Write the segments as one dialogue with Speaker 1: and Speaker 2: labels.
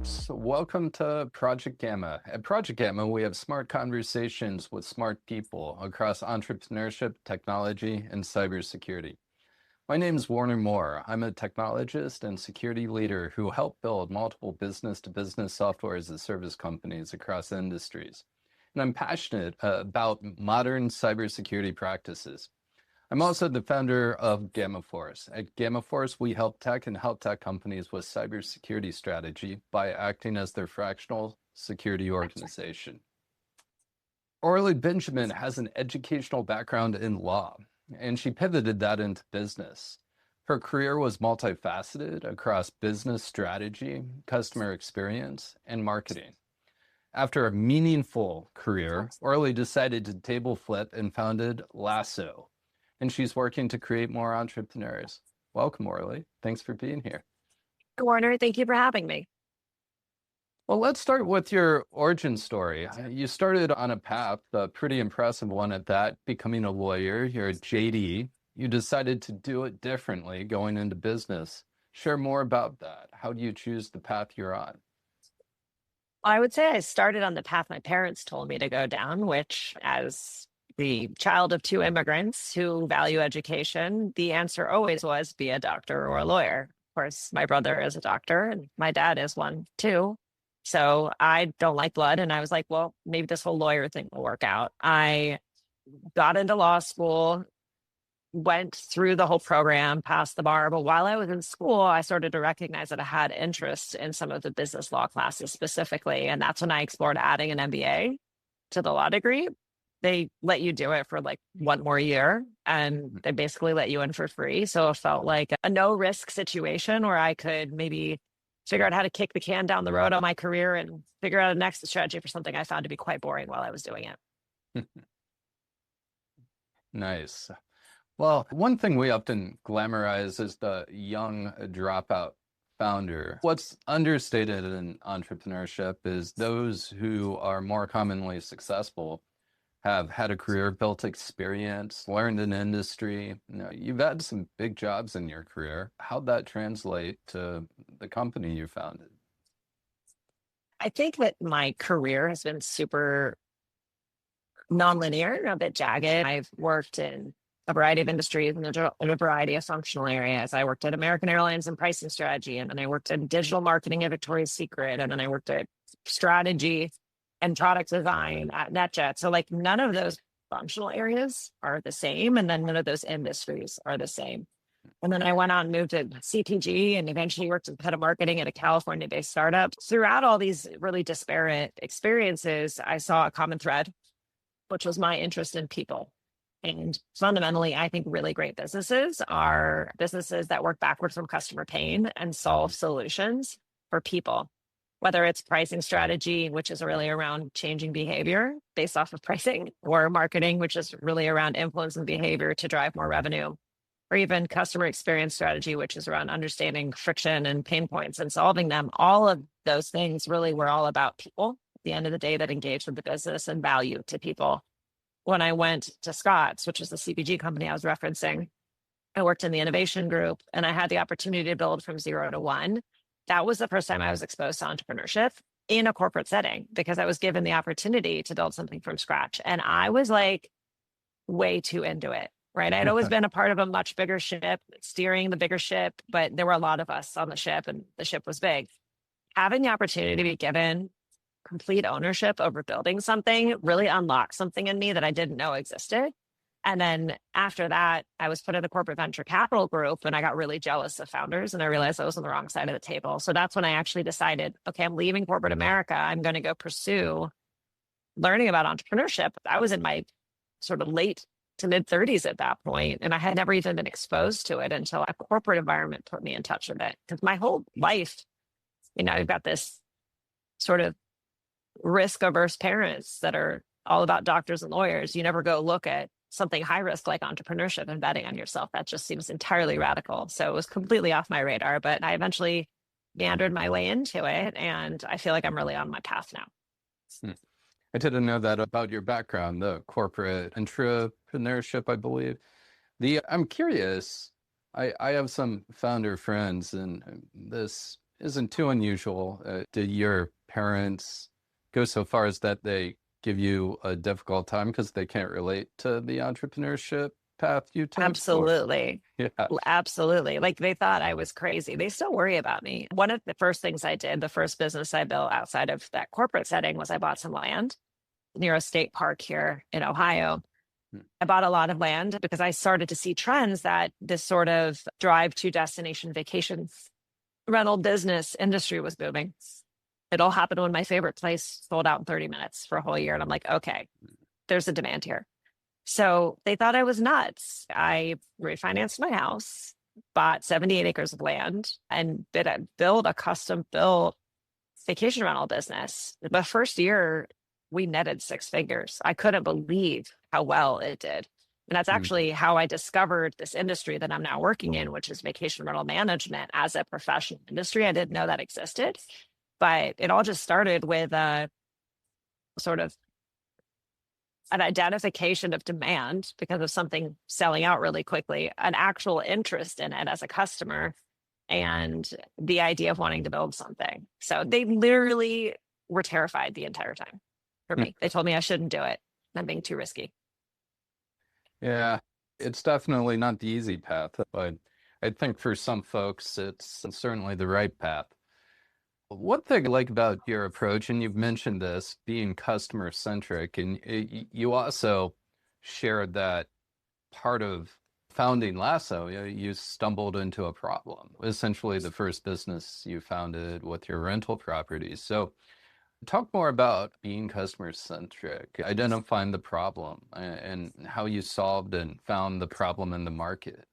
Speaker 1: folks. Welcome to Project Gamma. At Project Gamma, we have smart conversations with smart people across entrepreneurship, technology, and cybersecurity. My name is Warner Moore. I'm a technologist and security leader who helped build multiple business-to-business software as a service companies across industries. And I'm passionate about modern cybersecurity practices. I'm also the founder of Gamma Force. At Gamma Force, we help tech and health tech companies with cybersecurity strategy by acting as their fractional security organization. Orlie Benjamin has an educational background in law, and she pivoted that into business. Her career was multifaceted across business strategy, customer experience, and marketing. After a meaningful career, Orlie decided to table flip and founded Lasoh, and she's working to create more entrepreneurs. Welcome, Orlie. Thanks for being here.
Speaker 2: Warner, thank you for having me.
Speaker 1: Well, let's start with your origin story. You started on a path, a pretty impressive one at that, becoming a lawyer. You're at JD. You decided to do it differently, going into business. Share more about that. How do you choose the path you're on?
Speaker 2: I would say I started on the path my parents told me to go down, which, as the child of two immigrants who value education, the answer always was be a doctor or a lawyer. Of course, my brother is a doctor and my dad is one too. So I don't like blood. And I was like, well, maybe this whole lawyer thing will work out. I got into law school, went through the whole program, passed the bar. But while I was in school, I started to recognize that I had interest in some of the business law classes specifically. And that's when I explored adding an MBA to the law degree. They let you do it for like one more year and they basically let you in for free. So it felt like a no risk situation where I could maybe figure out how to kick the can down the road on my career and figure out an exit strategy for something I found to be quite boring while I was doing it.
Speaker 1: Nice. Well, one thing we often glamorize is the young dropout founder. What's understated in entrepreneurship is those who are more commonly successful have had a career, built experience, learned an industry. You've had some big jobs in your career. How'd that translate to the company you founded?
Speaker 2: I think that my career has been super nonlinear, a bit jagged. I've worked in a variety of industries and in a variety of functional areas. I worked at American Airlines in pricing strategy, and then I worked in digital marketing at Victoria's Secret, and then I worked at strategy and product design at NetJet. So like none of those functional areas are the same. And then none of those industries are the same. And then I went on and moved to CPG and eventually worked as head of marketing at a California-based startup. Throughout all these really disparate experiences, I saw a common thread, which was my interest in people. And fundamentally, I think really great businesses are businesses that work backwards from customer pain and solve solutions for people. Whether it's pricing strategy, which is really around changing behavior based off of pricing, or marketing, which is really around influencing behavior to drive more revenue, or even customer experience strategy, which is around understanding friction and pain points and solving them. All of those things really were all about people at the end of the day that engage with the business and value to people. When I went to Scott's, which is the CPG company I was referencing, I worked in the innovation group and I had the opportunity to build from 0 to 1. That was the first time I was exposed to entrepreneurship in a corporate setting because I was given the opportunity to build something from scratch. And I was like way too into it, right? I'd always been a part of a much bigger ship, steering the bigger ship, but there were a lot of us on the ship and the ship was big. Having the opportunity to be given complete ownership over building something really unlocked something in me that I didn't know existed. And then after that, I was put in the corporate venture capital group and I got really jealous of founders and I realized I was on the wrong side of the table. So that's when I actually decided, okay, I'm leaving corporate America. I'm going to go pursue learning about entrepreneurship. I was in my sort of late to mid 30s at that point, and I had never even been exposed to it until a corporate environment put me in touch with it. Because my whole life, I've got this sort of risk averse parents that are all about doctors and lawyers. You never go look at something high risk like entrepreneurship and betting on yourself. That just seems entirely radical. So it was completely off my radar, but I eventually meandered my way into it. And I feel like I'm really on my path now.
Speaker 1: I didn't know that about your background, the corporate entrepreneurship, I believe. I'm curious, I have some founder friends, and this isn't too unusual. Did your parents go so far as that they give you a difficult time because they can't relate to the entrepreneurship path you took? Or
Speaker 2: Absolutely.
Speaker 1: yeah.
Speaker 2: Absolutely. Like they thought I was crazy. They still worry about me. One of the first things I did, the first business I built outside of that corporate setting, was I bought some land near a state park here in Ohio.
Speaker 1: Hmm.
Speaker 2: I bought a lot of land because I started to see trends that this sort of drive to destination vacation rental business industry was booming. It all happened when my favorite place sold out in 30 minutes for a whole year. And I'm like, okay, there's a demand here. So they thought I was nuts. I refinanced my house, bought 78 acres of land, and built a custom built vacation rental business. The first year, we netted six figures. I couldn't believe how well it did. And that's
Speaker 1: Hmm.
Speaker 2: actually how I discovered this industry that I'm now working in, which is vacation rental management as a professional industry. I didn't know that existed, but it all just started with a sort of an identification of demand because of something selling out really quickly, an actual interest in it as a customer, and the idea of wanting to build something. So they literally were terrified the entire time for me. They told me I shouldn't do it. I'm being too risky.
Speaker 1: Yeah, it's definitely not the easy path, but I think for some folks, it's certainly the right path. One thing I like about your approach, and you've mentioned this, being customer centric, and you also shared that part of founding Lasso, you stumbled into a problem, essentially the first business you founded with your rental properties. So talk more about being customer centric, identifying the problem and how you solved and found the problem in the market.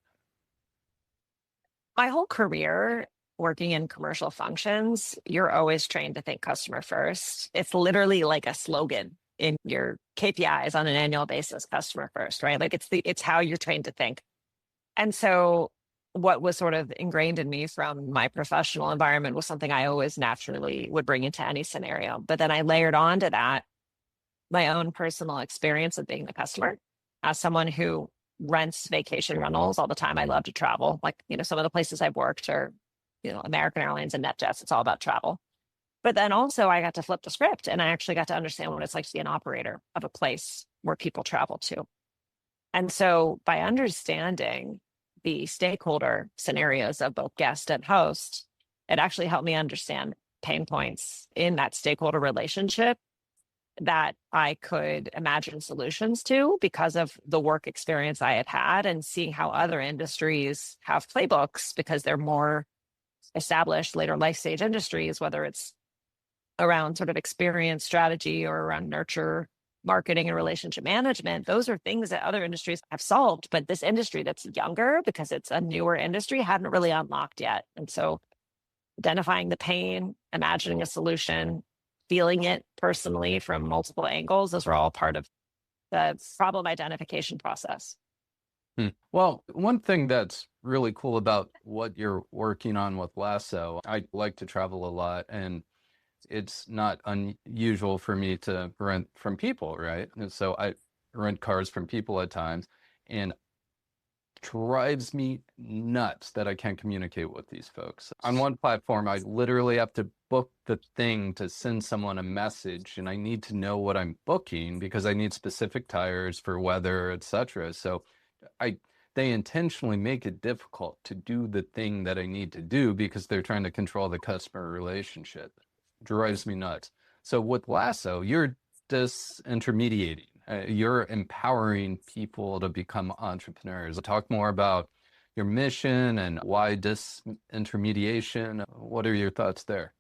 Speaker 2: My whole career working in commercial functions, you're always trained to think customer first. It's literally like a slogan in your KPIs on an annual basis, customer first, right? Like it's how you're trained to think. And so what was sort of ingrained in me from my professional environment was something I always naturally would bring into any scenario. But then I layered onto that my own personal experience of being the customer as someone who rents vacation rentals all the time. I love to travel. Like, some of the places I've worked are, American Airlines and NetJets. It's all about travel. But then also I got to flip the script and I actually got to understand what it's like to be an operator of a place where people travel to. And so by understanding the stakeholder scenarios of both guest and host, it actually helped me understand pain points in that stakeholder relationship that I could imagine solutions to because of the work experience I had had and seeing how other industries have playbooks because they're more established later life stage industries, whether it's around sort of experience strategy or around nurture marketing and relationship management. Those are things that other industries have solved, but this industry that's younger because it's a newer industry hadn't really unlocked yet. And so identifying the pain, imagining a solution, feeling it personally from multiple angles, those were all part of the problem identification process.
Speaker 1: Well, one thing that's really cool about what you're working on with Lasso, I like to travel a lot, and it's not unusual for me to rent from people, right? And so I rent cars from people at times, and drives me nuts that I can't communicate with these folks. On one platform, I literally have to book the thing to send someone a message, and I need to know what I'm booking because I need specific tires for weather, etc. So they intentionally make it difficult to do the thing that I need to do because they're trying to control the customer relationship. Drives me nuts. So with Lasso, you're disintermediating. You're empowering people to become entrepreneurs. Talk more about your mission and why disintermediation. What are your thoughts there?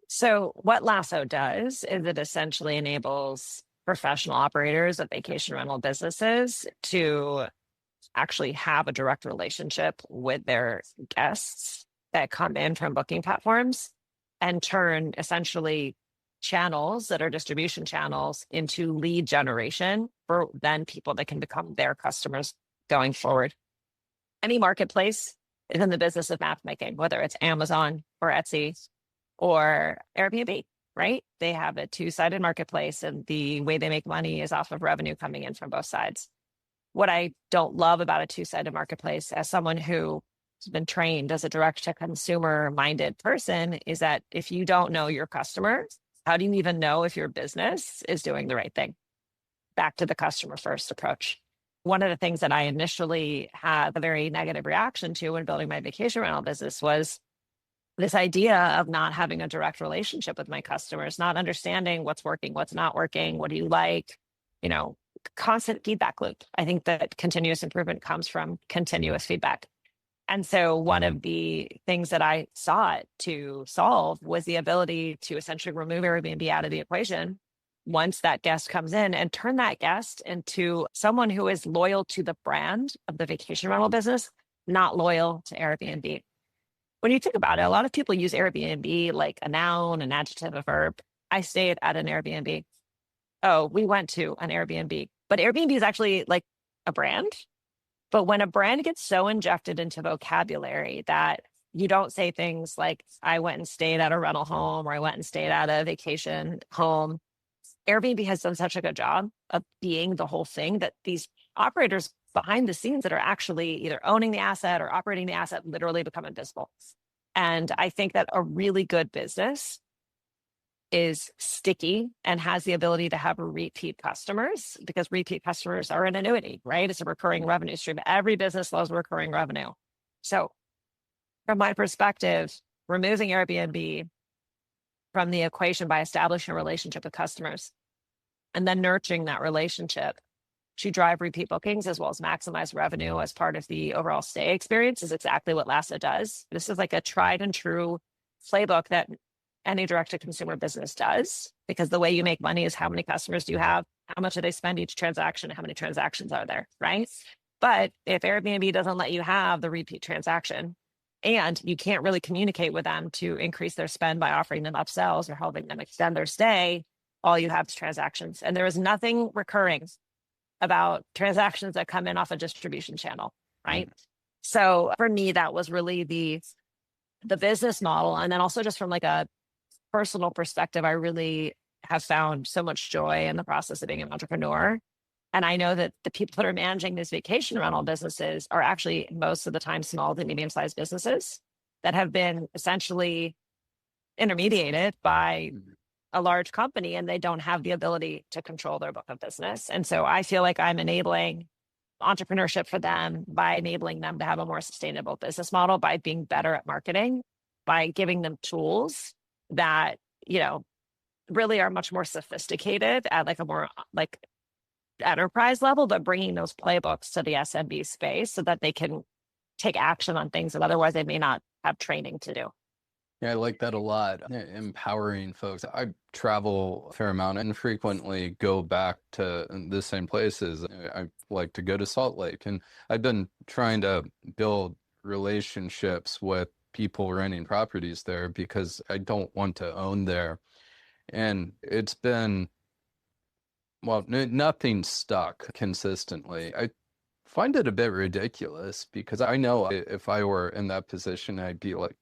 Speaker 2: So what Lasso does is it essentially enables professional operators of vacation rental businesses to actually have a direct relationship with their guests that come in from booking platforms and turn essentially channels that are distribution channels into lead generation for then people that can become their customers going forward. Any marketplace is in the business of map making, whether it's Amazon or Etsy or Airbnb, right? They have a two-sided marketplace and the way they make money is off of revenue coming in from both sides. What I don't love about a two-sided marketplace as someone who been trained as a direct to consumer minded person is that if you don't know your customers, how do you even know if your business is doing the right thing? Back to the customer first approach. One of the things that I initially had a very negative reaction to when building my vacation rental business was this idea of not having a direct relationship with my customers, not understanding what's working, what's not working, what do you like, you know, constant feedback loop. I think that continuous improvement comes from continuous feedback. And so one of the things that I sought to solve was the ability to essentially remove Airbnb out of the equation once that guest comes in and turn that guest into someone who is loyal to the brand of the vacation rental business, not loyal to Airbnb. When you think about it, a lot of people use Airbnb like a noun, an adjective, a verb. I stayed at an Airbnb. Oh, we went to an Airbnb. But Airbnb is actually like a brand. But when a brand gets so injected into vocabulary that you don't say things like, I went and stayed at a rental home or I went and stayed at a vacation home, Airbnb has done such a good job of being the whole thing that these operators behind the scenes that are actually either owning the asset or operating the asset literally become invisible. And I think that a really good business is sticky and has the ability to have repeat customers because repeat customers are an annuity, right? It's a recurring revenue stream. Every business loves recurring revenue. So from my perspective, removing Airbnb from the equation by establishing a relationship with customers and then nurturing that relationship to drive repeat bookings as well as maximize revenue as part of the overall stay experience is exactly what Lasoh does. This is like a tried and true playbook that any direct-to-consumer business does, because the way you make money is how many customers do you have, how much do they spend each transaction, how many transactions are there, right? But if Airbnb doesn't let you have the repeat transaction and you can't really communicate with them to increase their spend by offering them upsells or helping them extend their stay, all you have is transactions. And there is nothing recurring about transactions that come in off a distribution channel, right? So for me, that was really the business model. And then also just from like a personal perspective, I really have found so much joy in the process of being an entrepreneur. And I know that the people that are managing these vacation rental businesses are actually most of the time small to medium-sized businesses that have been essentially intermediated by a large company, and they don't have the ability to control their book of business. And so I feel like I'm enabling entrepreneurship for them by enabling them to have a more sustainable business model, by being better at marketing, by giving them tools that, you know, really are much more sophisticated at like a more like enterprise level, but bringing those playbooks to the SMB space so that they can take action on things that otherwise they may not have training to do.
Speaker 1: Yeah, I like that a lot. Empowering folks. I travel a fair amount and frequently go back to the same places. I like to go to Salt Lake, and I've been trying to build relationships with people renting properties there because I don't want to own there. And it's been, well, nothing stuck consistently. I find it a bit ridiculous because I know if I were in that position, I'd be like,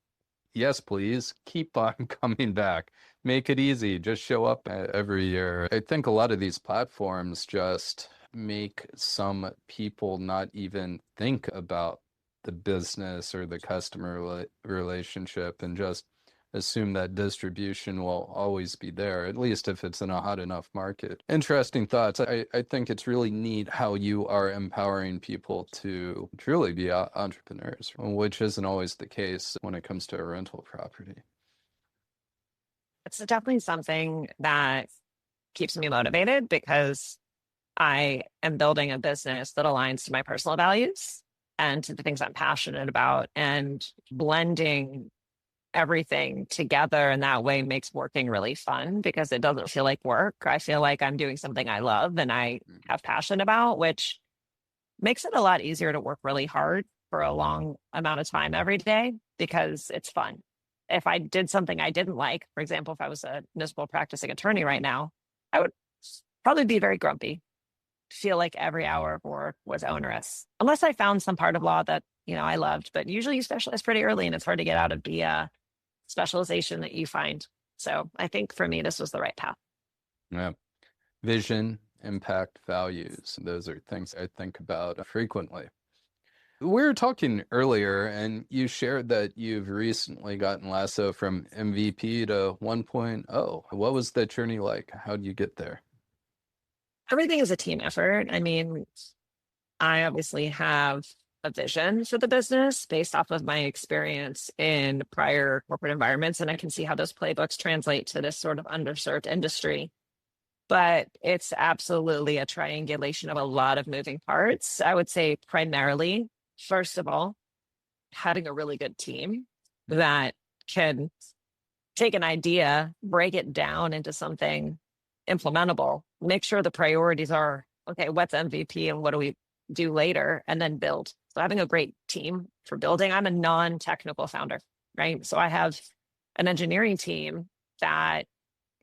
Speaker 1: yes, please, keep on coming back. Make it easy. Just show up every year. I think a lot of these platforms just make some people not even think about the business or the customer relationship and just assume that distribution will always be there, at least if it's in a hot enough market. Interesting thoughts. I think it's really neat how you are empowering people to truly be entrepreneurs, which isn't always the case when it comes to a rental property.
Speaker 2: It's definitely something that keeps me motivated because I am building a business that aligns to my personal values and to the things I'm passionate about, and blending everything together in that way makes working really fun because it doesn't feel like work. I feel like I'm doing something I love and I have passion about, which makes it a lot easier to work really hard for a long amount of time every day because it's fun. If I did something I didn't like, for example, if I was a municipal practicing attorney right now, I would probably be very grumpy, feel like every hour of work was onerous, unless I found some part of law that, you know, I loved. But usually you specialize pretty early and it's hard to get out of the specialization that you find. So I think for me, this was the right path.
Speaker 1: Yeah. Vision, impact, values. Those are things I think about frequently. We were talking earlier, and you shared that you've recently gotten Lasso from MVP to 1.0. What was that journey like? How did you get there?
Speaker 2: Everything is a team effort. I mean, I obviously have a vision for the business based off of my experience in prior corporate environments, and I can see how those playbooks translate to this sort of underserved industry. But it's absolutely a triangulation of a lot of moving parts. I would say primarily, first of all, having a really good team that can take an idea, break it down into something implementable, make sure the priorities are okay, what's MVP and what do we do later, and then build. So having a great team for building. I'm a non-technical founder, right? So I have an engineering team that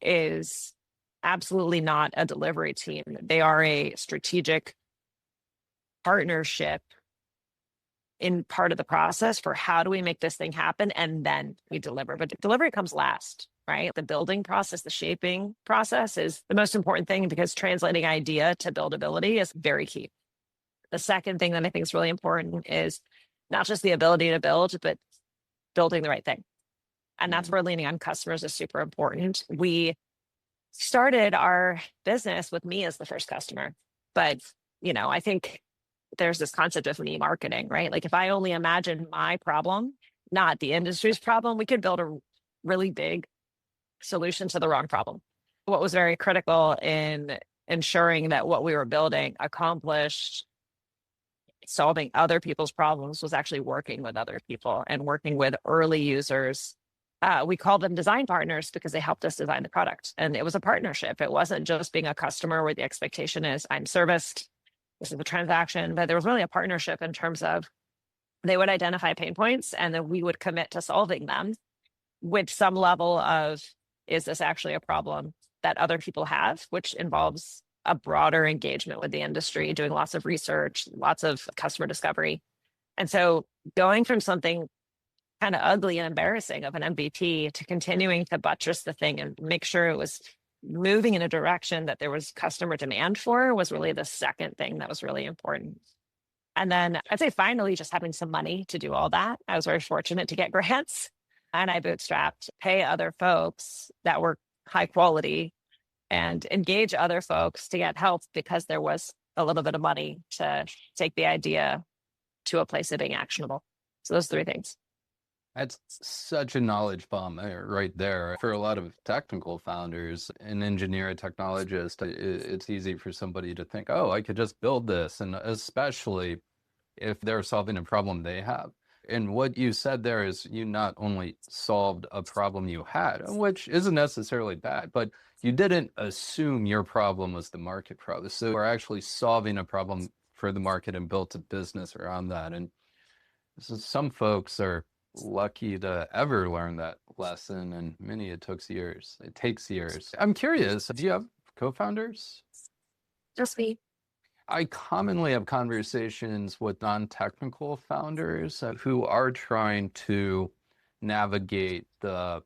Speaker 2: is absolutely not a delivery team. They are a strategic partnership in part of the process for how do we make this thing happen, and then we deliver. But delivery comes last, right? The building process, the shaping process is the most important thing because translating idea to buildability is very key. The second thing that I think is really important is not just the ability to build, but building the right thing. And that's where leaning on customers is super important. We started our business with me as the first customer. But, I think there's this concept of me marketing, right? Like if I only imagine my problem, not the industry's problem, we could build a really big solution to the wrong problem. What was very critical in ensuring that what we were building accomplished solving other people's problems was actually working with other people and working with early users. We called them design partners because they helped us design the product. And it was a partnership. It wasn't just being a customer where the expectation is I'm serviced, this is the transaction, but there was really a partnership in terms of they would identify pain points and then we would commit to solving them with some level of, is this actually a problem that other people have, which involves a broader engagement with the industry, doing lots of research, lots of customer discovery. And so going from something kind of ugly and embarrassing of an MVP to continuing to buttress the thing and make sure it was moving in a direction that there was customer demand for was really the second thing that was really important. And then I'd say finally, just having some money to do all that. I was very fortunate to get grants and I bootstrapped, pay other folks that were high quality and engage other folks to get help because there was a little bit of money to take the idea to a place of being actionable. So those three things.
Speaker 1: That's such a knowledge bomb right there. For a lot of technical founders, an engineer, a technologist, it's easy for somebody to think, oh, I could just build this. And especially if they're solving a problem they have. And what you said there is you not only solved a problem you had, which isn't necessarily bad, but you didn't assume your problem was the market problem. So we're actually solving a problem for the market and built a business around that. And so some folks are lucky to ever learn that lesson, and many it takes years. It takes years. I'm curious, do you have co-founders?
Speaker 2: Just me.
Speaker 1: I commonly have conversations with non-technical founders who are trying to navigate the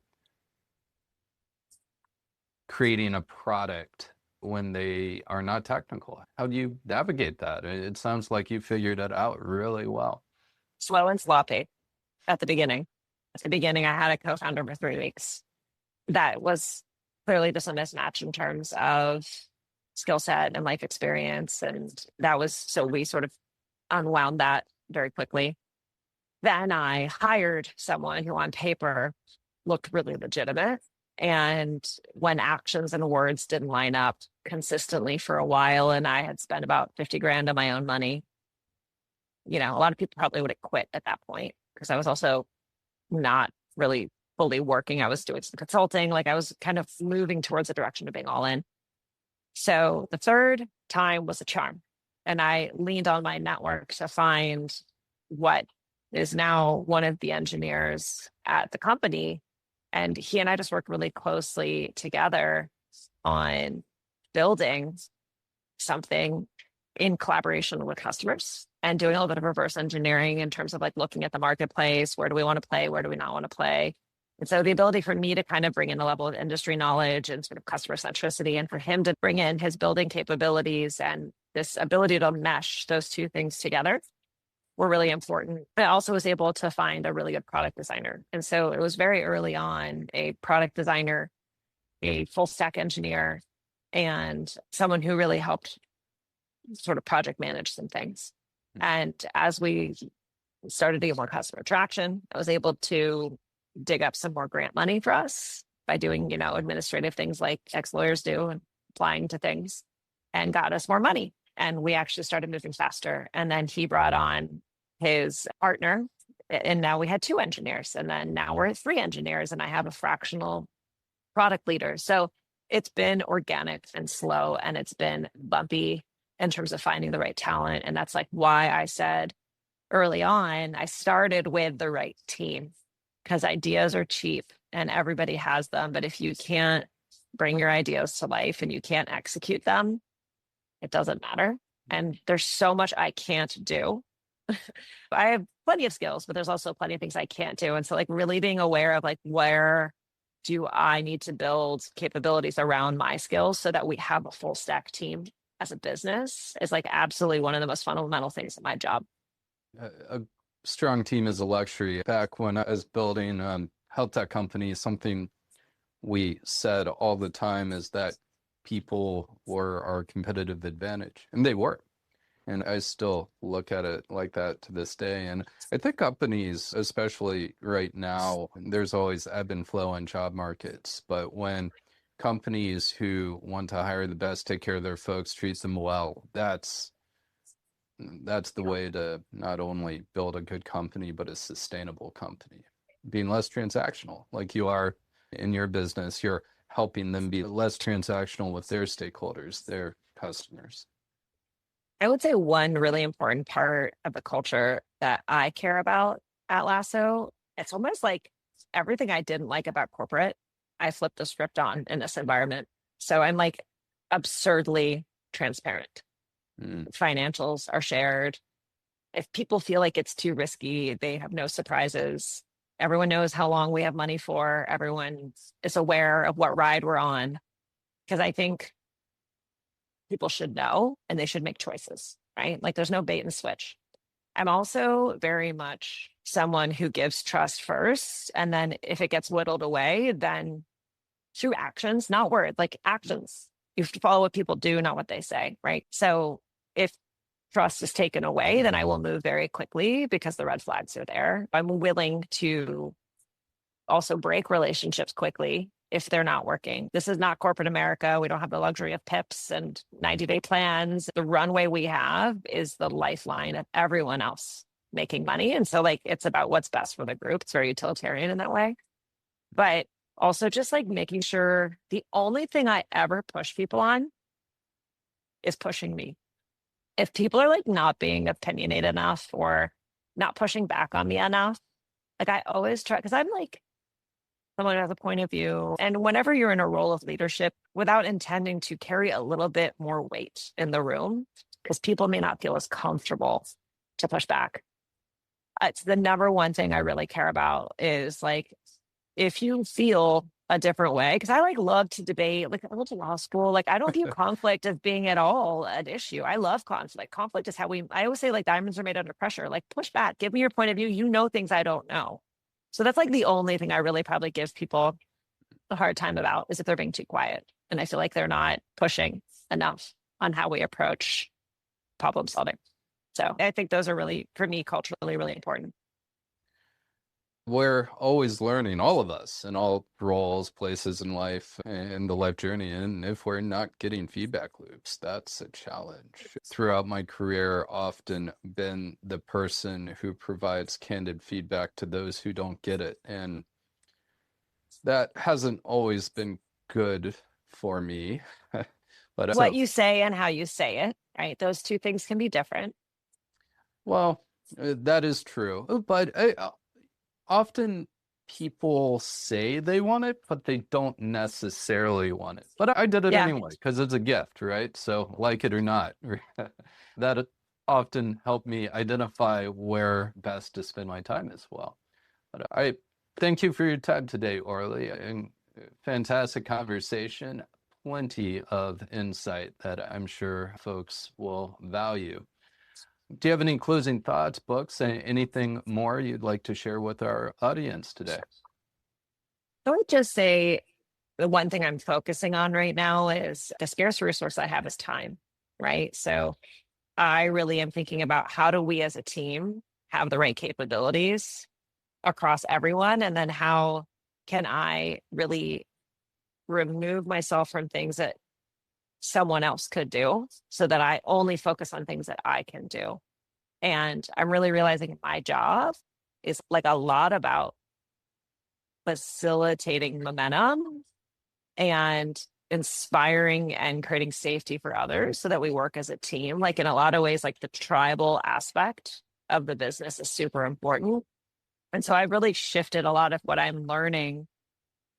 Speaker 1: creating a product when they are not technical. How do you navigate that? It sounds like you figured it out really well.
Speaker 2: Slow and sloppy at the beginning. At the beginning, I had a co-founder for 3 weeks. That was clearly just a mismatch in terms of skill set and life experience. And that was, so we sort of unwound that very quickly. Then I hired someone who on paper looked really legitimate. And when actions and words didn't line up consistently for a while, and I had spent about 50 grand of my own money, a lot of people probably would have quit at that point because I was also not really fully working. I was doing some consulting, like I was kind of moving towards the direction of being all in. So the third time was a charm. And I leaned on my network to find what is now one of the engineers at the company. And he and I just worked really closely together on building something in collaboration with customers and doing a little bit of reverse engineering in terms of like looking at the marketplace. Where do we want to play? Where do we not want to play? And so the ability for me to kind of bring in a level of industry knowledge and sort of customer centricity, and for him to bring in his building capabilities and this ability to mesh those two things together were really important. I also was able to find a really good product designer. And so it was very early on a product designer, a full stack engineer, and someone who really helped sort of project manage some things. And as we started to get more customer traction, I was able to dig up some more grant money for us by doing, administrative things like ex-lawyers do and applying to things, and got us more money. And we actually started moving faster. And then he brought on his partner, and now we had 2 engineers. And then now we're at 3 engineers, and I have a fractional product leader. So it's been organic and slow, and it's been bumpy in terms of finding the right talent. And that's like why I said early on, I started with the right team, because ideas are cheap and everybody has them. But if you can't bring your ideas to life and you can't execute them, it doesn't matter. And there's so much I can't do. I have plenty of skills, but there's also plenty of things I can't do. And so like really being aware of like, where do I need to build capabilities around my skills so that we have a full stack team as a business is like absolutely one of the most fundamental things in my job.
Speaker 1: A strong team is a luxury. Back when I was building health tech companies, something we said all the time is that people were our competitive advantage, and they were. And I still look at it like that to this day. And I think companies, especially right now, there's always ebb and flow in job markets. But when companies who want to hire the best, take care of their folks, treat them well, that's the way to not only build a good company, but a sustainable company. Being less transactional, like you are in your business, you're helping them be less transactional with their stakeholders, their customers.
Speaker 2: I would say one really important part of the culture that I care about at Lasso, it's almost like everything I didn't like about corporate, I flipped the script on in this environment. So I'm like absurdly transparent. Financials are shared. If people feel like it's too risky, they have no surprises. Everyone knows how long we have money for. Everyone is aware of what ride we're on. Because I think people should know and they should make choices, right? Like there's no bait and switch. I'm also very much someone who gives trust first. And then if it gets whittled away, then through actions, not words, like actions. You have to follow what people do, not what they say, right? So if trust is taken away, then I will move very quickly because the red flags are there. I'm willing to also break relationships quickly if they're not working. This is not corporate America. We don't have the luxury of PIPs and 90-day plans. The runway we have is the lifeline of everyone else making money. And so like, it's about what's best for the group. It's very utilitarian in that way. But also just like making sure the only thing I ever push people on is pushing me. If people are like not being opinionated enough or not pushing back on me enough, like I always try, because I'm like someone who has a point of view. And whenever you're in a role of leadership, without intending to carry a little bit more weight in the room, because people may not feel as comfortable to push back. It's the number one thing I really care about is like, if you feel a different way, because I like love to debate, like I went to law school, like I don't view conflict as being at all an issue. I love conflict. Conflict is how I always say like diamonds are made under pressure, like push back, give me your point of view. You know things I don't know. So that's like the only thing I really probably give people a hard time about is if they're being too quiet. And I feel like they're not pushing enough on how we approach problem solving. So I think those are really, for me, culturally really important.
Speaker 1: We're always learning, all of us, in all roles, places in life, and the life journey. And if we're not getting feedback loops, that's a challenge. Throughout my career, often been the person who provides candid feedback to those who don't get it. And that hasn't always been good for me. But
Speaker 2: what you say and how you say it, right? Those two things can be different.
Speaker 1: Well, that is true. But often people say they want it, but they don't necessarily want it. But I did it anyway because it's a gift, right? So like it or not, that often helped me identify where best to spend my time as well. But I thank you for your time today, Orlie. And fantastic conversation, plenty of insight that I'm sure folks will value. Do you have any closing thoughts, books, anything more you'd like to share with our audience today?
Speaker 2: I would just say the one thing I'm focusing on right now is the scarce resource I have is time, right? So I really am thinking about how do we as a team have the right capabilities across everyone? And then how can I really remove myself from things that someone else could do so that I only focus on things that I can do? And I'm really realizing my job is like a lot about facilitating momentum and inspiring and creating safety for others so that we work as a team. Like in a lot of ways, like the tribal aspect of the business is super important. And so I really shifted a lot of what I'm learning.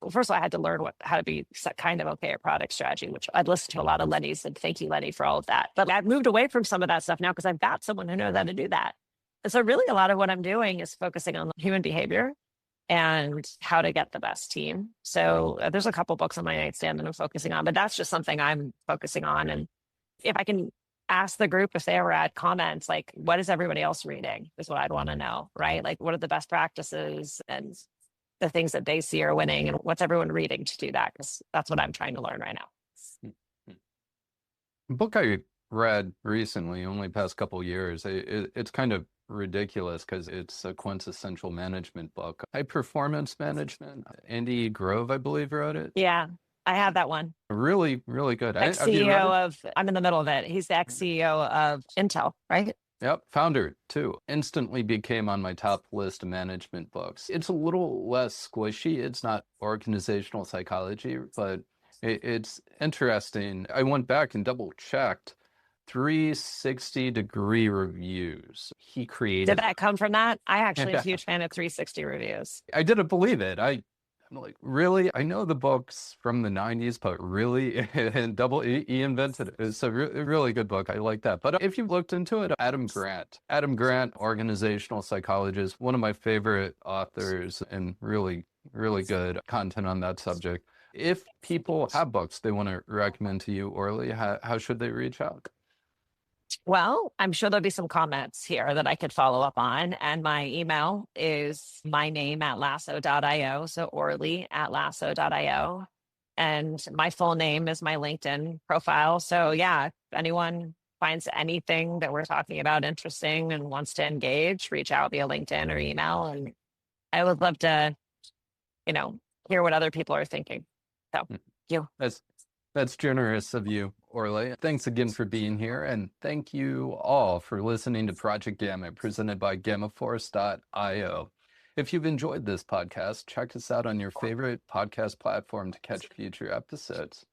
Speaker 2: Well, first of all, I had to learn how to be kind of okay at product strategy, which I'd listened to a lot of Lenny's, and thank you, Lenny, for all of that. But I've moved away from some of that stuff now because I've got someone who knows how to do that. And so really a lot of what I'm doing is focusing on human behavior and how to get the best team. So there's a couple books on my nightstand that I'm focusing on, but that's just something I'm focusing on. And if I can ask the group if they ever add comments, like what is everybody else reading is what I'd want to know, right? Like what are the best practices and the things that they see are winning and what's everyone reading to do that? Because that's what I'm trying to learn right now.
Speaker 1: A book I read recently, only past couple years, it's kind of ridiculous because it's a quintessential management book. High Performance Management. Andy Grove, I believe, wrote it.
Speaker 2: Yeah, I have that one.
Speaker 1: Really, really good. Have you
Speaker 2: Ex-CEO
Speaker 1: read it?
Speaker 2: of, I'm in the middle of it. He's the ex-CEO of Intel, right?
Speaker 1: Yep, founder too. Instantly became on my top list of management books. It's a little less squishy. It's not organizational psychology, but it's interesting. I went back and double checked 360-degree reviews. He created.
Speaker 2: Did that come from that? I actually am
Speaker 1: Yeah.
Speaker 2: a huge fan of 360 reviews.
Speaker 1: I didn't believe it. I'm like, really? I know the books from the 90s, but really? And he invented it. It's a really good book. I like that. But if you've looked into it, Adam Grant, organizational psychologist, one of my favorite authors, and really, really good content on that subject. If people have books they want to recommend to you, Orly, how should they reach out?
Speaker 2: Well, I'm sure there'll be some comments here that I could follow up on. And my email is my name at lasso.io. So Orly at lasso.io. And my full name is my LinkedIn profile. So yeah, if anyone finds anything that we're talking about interesting and wants to engage, reach out via LinkedIn or email. And I would love to, hear what other people are thinking. So you.
Speaker 1: That's generous of you, Orly. Thanks again for being here, and thank you all for listening to Project Gamma, presented by GammaForce.io. If you've enjoyed this podcast, check us out on your favorite podcast platform to catch future episodes.